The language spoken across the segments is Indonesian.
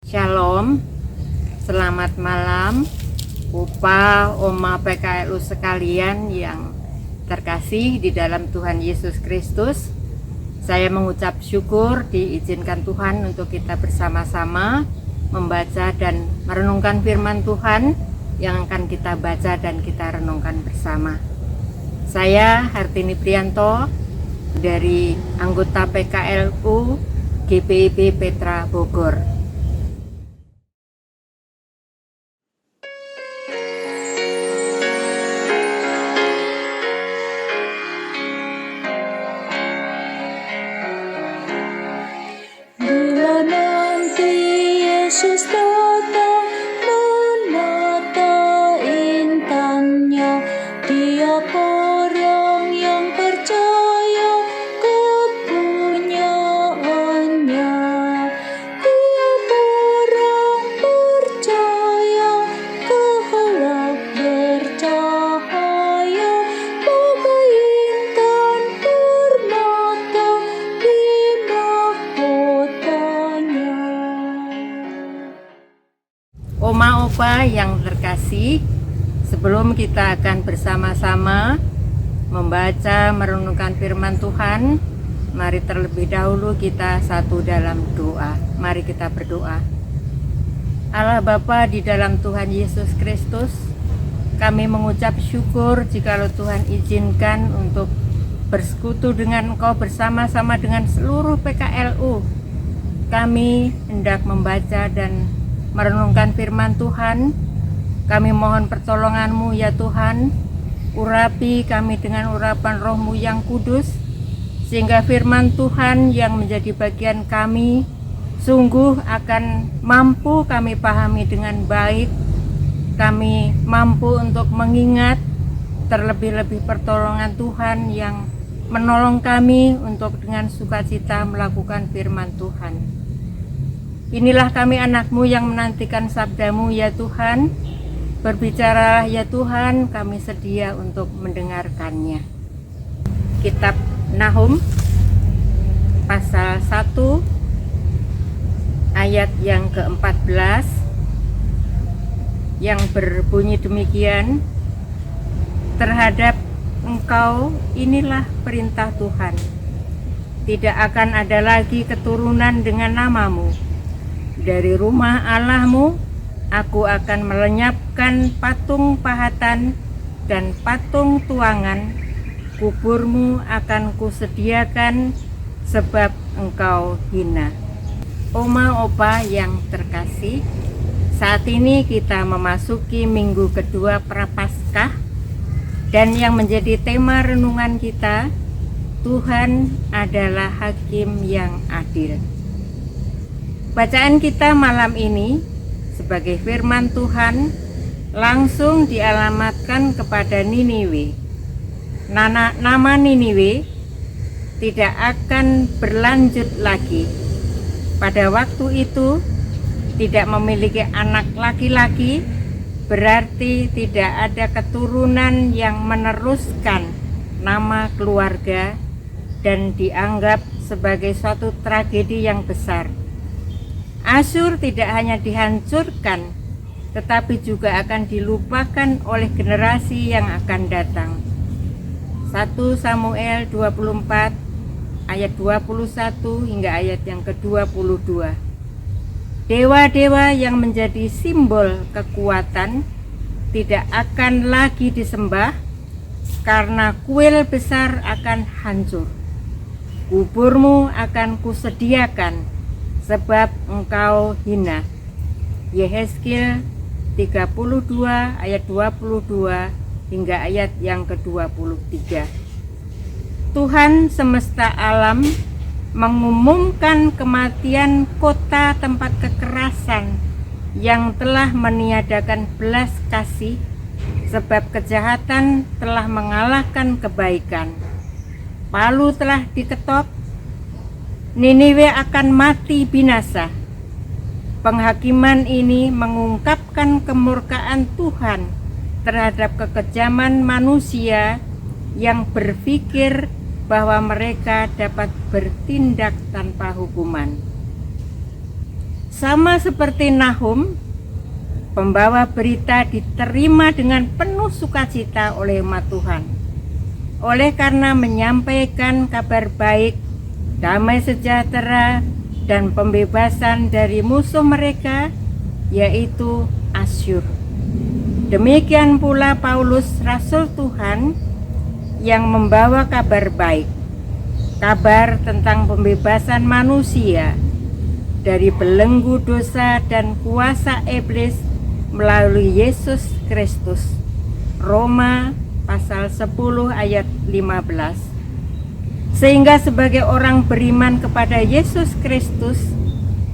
Shalom, selamat malam Upa, Oma PKLU sekalian yang terkasih di dalam Tuhan Yesus Kristus. Saya mengucap syukur diizinkan Tuhan untuk kita bersama-sama membaca dan merenungkan firman Tuhan yang akan kita baca dan kita renungkan bersama. Saya Hartini Prianto dari anggota PKLU GPIB Petra Bogor. Bila nanti Yesus datang menata intannya, tiap orang yang percaya kepunyaannya, tiap orang percaya kehelak bercahaya bagai intan permata di mahkotanya. Oma Opa yang terkasih, sebelum kita akan bersama-sama membaca merenungkan firman Tuhan, mari terlebih dahulu kita satu dalam doa. Mari kita berdoa. Allah Bapa di dalam Tuhan Yesus Kristus, kami mengucap syukur jikalau Tuhan izinkan untuk bersekutu dengan Engkau bersama-sama dengan seluruh PKLU. Kami hendak membaca dan merenungkan firman Tuhan. Kami mohon pertolongan-Mu ya Tuhan. Urapi kami dengan urapan Roh-Mu yang kudus, sehingga firman Tuhan yang menjadi bagian kami sungguh akan mampu kami pahami dengan baik. Kami mampu untuk mengingat, terlebih-lebih pertolongan Tuhan yang menolong kami untuk dengan sukacita melakukan firman Tuhan. Inilah kami anak-Mu yang menantikan sabda-Mu ya Tuhan. Berbicara ya Tuhan, kami sedia untuk mendengarkannya. Kitab Nahum pasal 1 ayat yang ke-14 yang berbunyi demikian, terhadap engkau inilah perintah Tuhan, tidak akan ada lagi keturunan dengan namamu. Dari rumah Allahmu aku akan melenyapkan patung pahatan dan patung tuangan. Kuburmu akan kusediakan sebab engkau hina. Oma Opa yang terkasih, saat ini kita memasuki minggu kedua Prapaskah, dan yang menjadi tema renungan kita, Tuhan adalah Hakim yang adil. Bacaan kita malam ini sebagai firman Tuhan langsung dialamatkan kepada Niniwe. Nama Niniwe tidak akan berlanjut lagi. Pada waktu itu tidak memiliki anak laki-laki, berarti tidak ada keturunan yang meneruskan nama keluarga dan dianggap sebagai suatu tragedi yang besar. Asyur tidak hanya dihancurkan, tetapi juga akan dilupakan oleh generasi yang akan datang. 1 Samuel 24 ayat 21 hingga ayat yang ke-22. Dewa-dewa yang menjadi simbol kekuatan tidak akan lagi disembah, karena kuil besar akan hancur. Kuburmu akan kusediakan sebab engkau hina. Yehezkiel 32 ayat 22 hingga ayat yang ke-23. Tuhan semesta alam mengumumkan kematian kota tempat kekerasan yang telah meniadakan belas kasih, sebab kejahatan telah mengalahkan kebaikan. Palu telah diketok, Niniwe akan mati binasa. Penghakiman ini mengungkapkan kemurkaan Tuhan terhadap kekejaman manusia yang berpikir bahwa mereka dapat bertindak tanpa hukuman. Sama seperti Nahum, pembawa berita diterima dengan penuh sukacita oleh umat Tuhan. Oleh karena menyampaikan kabar baik, damai sejahtera, dan pembebasan dari musuh mereka, yaitu Asyur. Demikian pula Paulus, Rasul Tuhan, yang membawa kabar baik, kabar tentang pembebasan manusia dari belenggu dosa dan kuasa iblis melalui Yesus Kristus. Roma pasal 10 ayat 15. Sehingga sebagai orang beriman kepada Yesus Kristus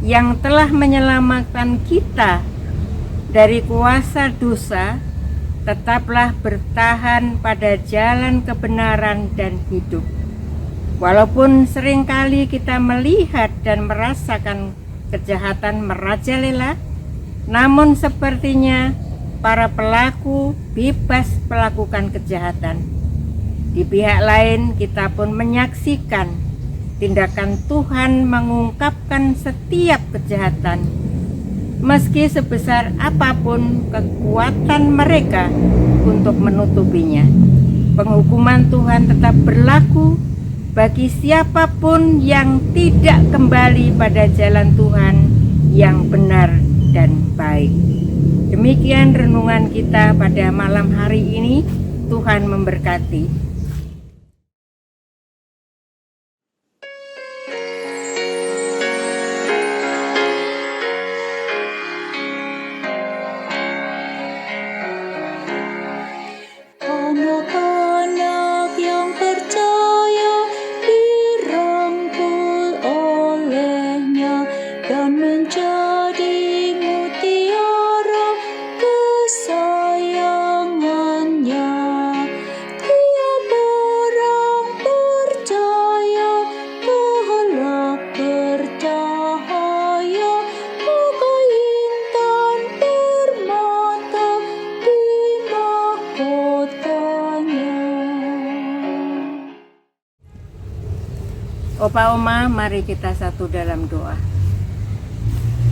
yang telah menyelamatkan kita dari kuasa dosa, tetaplah bertahan pada jalan kebenaran dan hidup. Walaupun seringkali kita melihat dan merasakan kejahatan merajalela, namun sepertinya para pelaku bebas melakukan kejahatan. Di pihak lain kita pun menyaksikan tindakan Tuhan mengungkapkan setiap kejahatan, meski sebesar apapun kekuatan mereka untuk menutupinya. Penghukuman Tuhan tetap berlaku bagi siapapun yang tidak kembali pada jalan Tuhan yang benar dan baik. Demikian renungan kita pada malam hari ini. Tuhan memberkati. Anak-anak yang percaya dirangkul olehnya dan menjadi mutiara kesayangannya. Tiap orang percaya kelak bercahaya, bagai intan permata di mahkotanya. Opa Oma, mari kita satu dalam doa.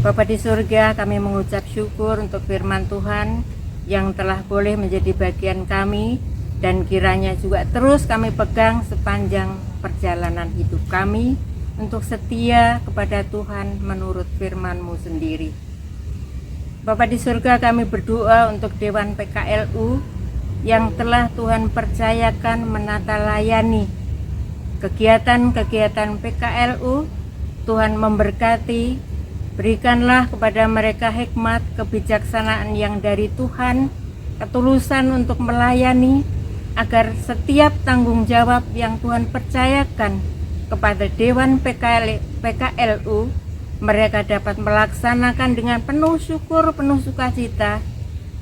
Bapa di surga, kami mengucap syukur untuk firman Tuhan yang telah boleh menjadi bagian kami, dan kiranya juga terus kami pegang sepanjang perjalanan hidup kami untuk setia kepada Tuhan menurut firman-Mu sendiri. Bapa di surga, kami berdoa untuk Dewan PKLU yang telah Tuhan percayakan menata layani kegiatan-kegiatan PKLU. Tuhan memberkati, berikanlah kepada mereka hikmat, kebijaksanaan yang dari Tuhan, ketulusan untuk melayani, agar setiap tanggung jawab yang Tuhan percayakan kepada Dewan PKLU, mereka dapat melaksanakan dengan penuh syukur, penuh sukacita,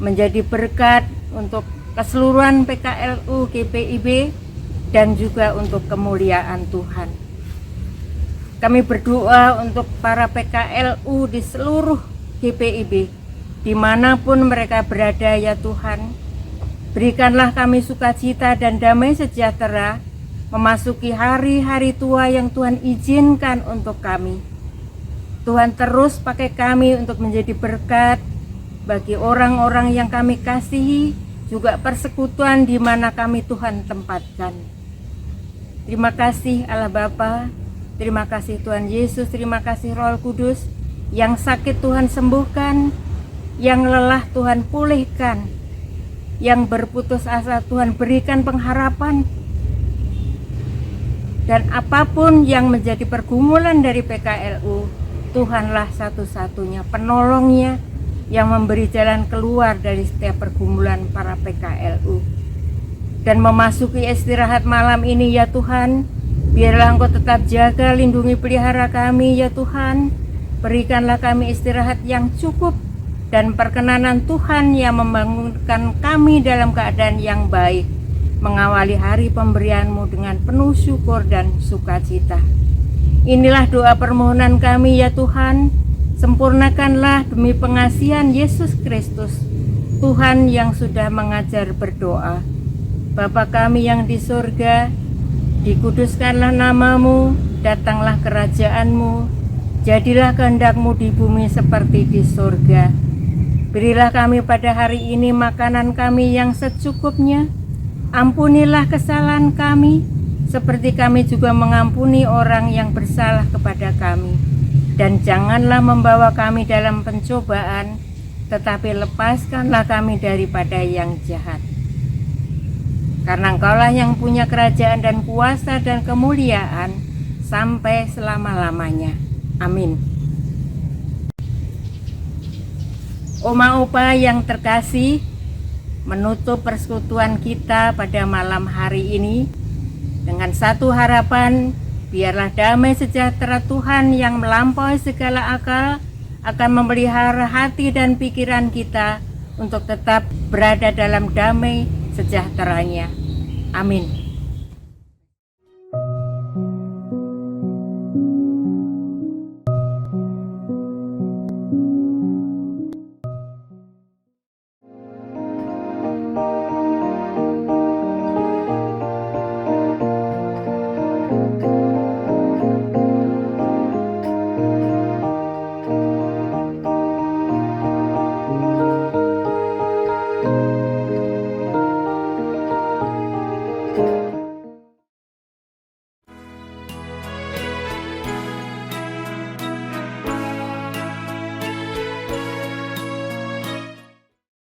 menjadi berkat untuk keseluruhan PKLU GPIB dan juga untuk kemuliaan Tuhan. Kami berdoa untuk para PKLU di seluruh GPIB, dimanapun mereka berada ya Tuhan. Berikanlah kami sukacita dan damai sejahtera memasuki hari-hari tua yang Tuhan izinkan untuk kami. Tuhan terus pakai kami untuk menjadi berkat bagi orang-orang yang kami kasihi, juga persekutuan di mana kami Tuhan tempatkan. Terima kasih Allah Bapa, terima kasih Tuhan Yesus, terima kasih Roh Kudus, yang sakit Tuhan sembuhkan, yang lelah Tuhan pulihkan, yang berputus asa Tuhan berikan pengharapan. Dan apapun yang menjadi pergumulan dari PKLU, Tuhanlah satu-satunya penolongnya yang memberi jalan keluar dari setiap pergumulan para PKLU. Dan memasuki istirahat malam ini ya Tuhan, biarlah Engkau tetap jaga, lindungi, pelihara kami ya Tuhan. Berikanlah kami istirahat yang cukup dan perkenanan Tuhan yang membangunkan kami dalam keadaan yang baik, mengawali hari pemberian-Mu dengan penuh syukur dan sukacita. Inilah doa permohonan kami ya Tuhan. Sempurnakanlah demi pengasihan Yesus Kristus, Tuhan yang sudah mengajar berdoa. Bapa kami yang di surga, dikuduskanlah nama-Mu, datanglah kerajaan-Mu, Jadilah kehendak-Mu di bumi seperti di surga. Berilah kami pada hari ini makanan kami yang secukupnya. Ampunilah kesalahan kami, seperti kami juga mengampuni orang yang bersalah kepada kami. Dan janganlah membawa kami dalam pencobaan, tetapi lepaskanlah kami daripada yang jahat. Karena Engkaulah yang punya kerajaan dan kuasa dan kemuliaan sampai selama-lamanya. Amin. Oma Opa yang terkasih, menutup persekutuan kita pada malam hari ini dengan satu harapan, biarlah damai sejahtera Tuhan yang melampaui segala akal akan memelihara hati dan pikiran kita untuk tetap berada dalam damai sejahteranya. Amin.